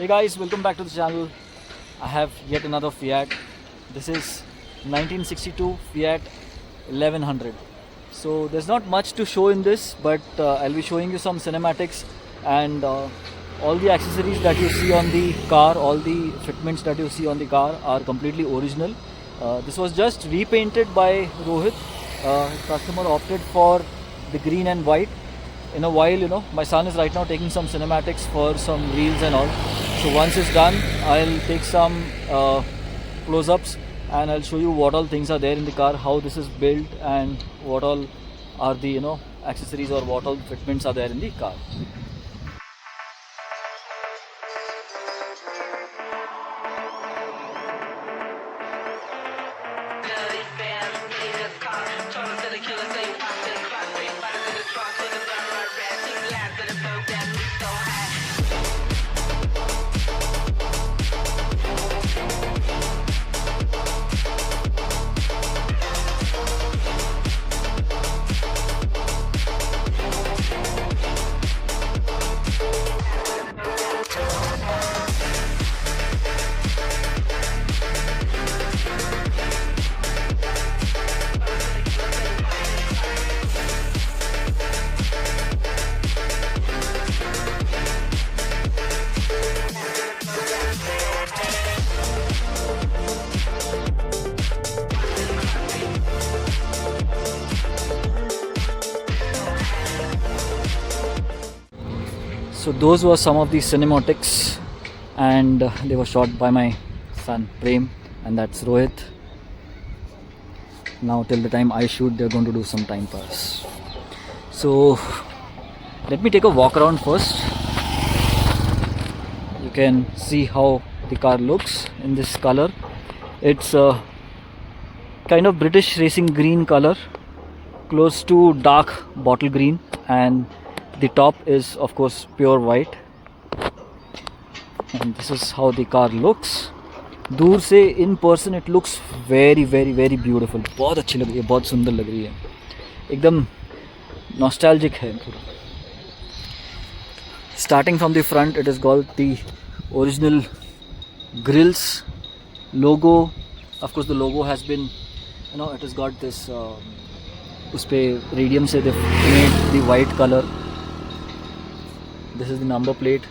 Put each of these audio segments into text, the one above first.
Hey guys, welcome back to the channel. I have yet another Fiat. This is 1962 Fiat 1100. So there's not much to show in this, but I'll be showing you some cinematics and all the accessories that you see on the car, all the fitments that you see on the car are completely original. This was just repainted by Rohit. Customer opted for the green and white. In a while, my son is right now taking some cinematics for some reels and all. So once it's done, I'll take some close-ups and I'll show you what all things are there in the car, how this is built, and what all are the accessories or what all fitments are there in the car. So those were some of the cinematics, and they were shot by my son Prem, and that's Rohit. Now till the time I shoot, they're going to do some time pass. So let me take a walk around first. You can see how the car looks in this color. It's a kind of British racing green color, close to dark bottle green, and the top is of course pure white. And this is how the car looks. दूर से in person it looks very very very beautiful. बहुत अच्छी लग रही है, बहुत सुंदर लग रही है, एकदम nostalgic है पूरा. Starting from the front, it has got the original grills, logo. Of course the logo has been, it has got this उस पे रेडियम से they made the white color. This is the number plate.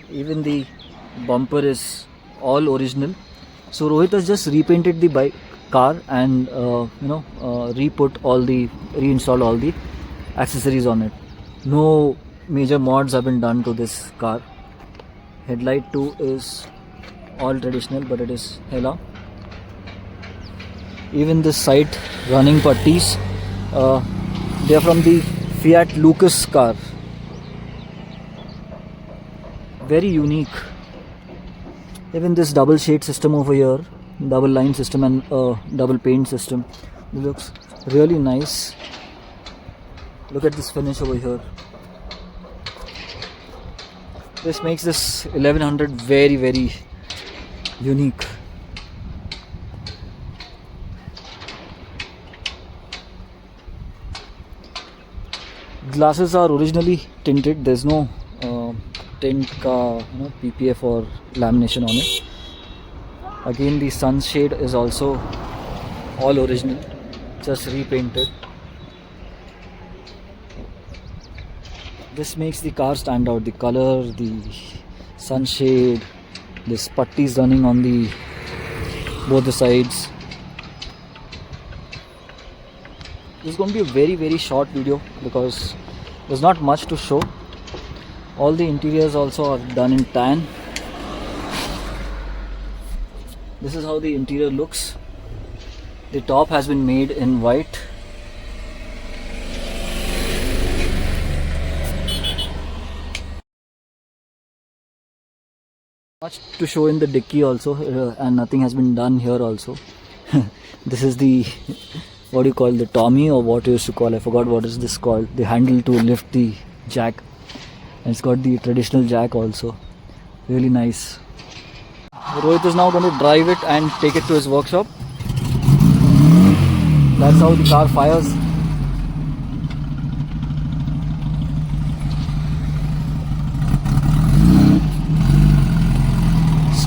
Even the bumper is all original. So Rohit has just repainted the car and reinstalled all the accessories on it. No major mods have been done to this car. Headlight too is all traditional, but it is hella. Even this side running putties, they are from the Fiat Lucas car. Very unique. Even this double shade system over here, double line system and double paint system, it looks really nice. Look at this finish over here. This makes this 1100 very very unique. Glasses are originally tinted. There's no tint ka PPF or lamination on it. Again, the sunshade is also all original, just repainted. This makes the car stand out. The color, the sunshade, this putties running on the both the sides. This is going to be a very very short video because there's not much to show. All the interiors also are done in tan. This is how the interior looks. The top has been made in white. Much to show in the dicky also, and nothing has been done here also. This is the, what do you call, the Tommy, or what you used to call, I forgot what is this called, the handle to lift the jack. And it's got the traditional jack also. Really nice. Rohit is now going to drive it and take it to his workshop. That's how the car fires.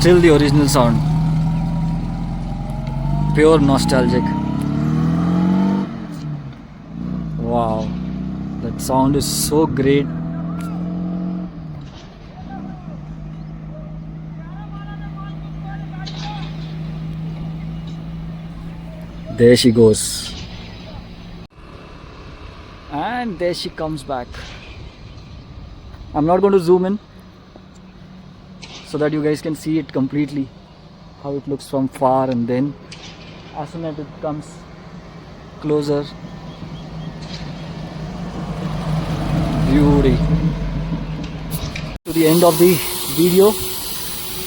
still the original sound. Pure nostalgic. Wow, that sound is so great. There she goes. And there she comes back. I'm not going to zoom in so that you guys can see it completely, how it looks from far, and then as soon as it comes closer, beauty. To the end of the video,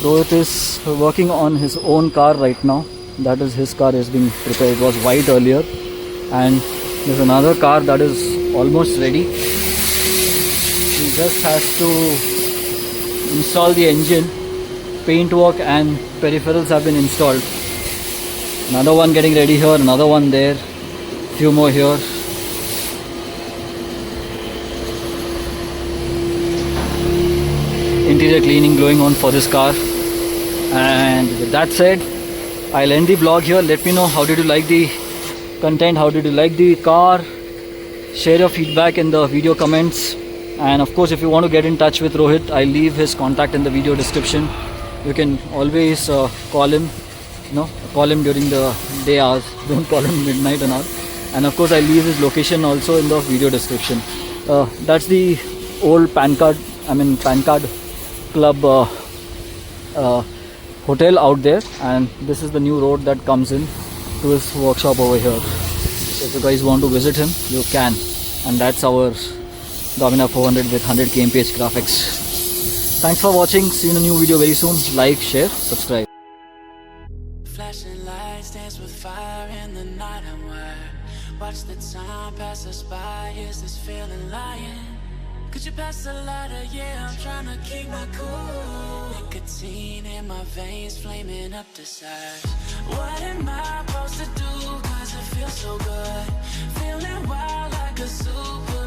Rohit is working on his own car right now. That is, his car is being prepared. It was white earlier, and there's another car that is almost ready. He just has to install the engine. Paintwork and peripherals have been installed. Another one getting ready here, another one there, few more here. Interior cleaning going on for this car. And with that said, I'll end the vlog here. Let me know how did you like the content, how did you like the car. Share your feedback in the video comments. And of course, if you want to get in touch with Rohit, I'll leave his contact in the video description. You can always call him. Call him during the day hours. Don't call him midnight and all. And of course, I'll leave his location also in the video description. That's the old Pan Card Club hotel out there, and this is the new road that comes in to his workshop over here. So if you guys want to visit him, you can. And that's our Dominar 400 with 100 kmph graphics. Thanks for watching. See you in a new video very soon. Like, share, subscribe. Flashing lights dance with fire in the night. I'm wired. Watch the time pass us by. Is this feeling lying? Could you pass the lighter? Yeah, I'm trying to keep my cool. Nicotine in my veins, flaming up desires. What am I supposed to do? Cause it feels so good. Feeling wild like a super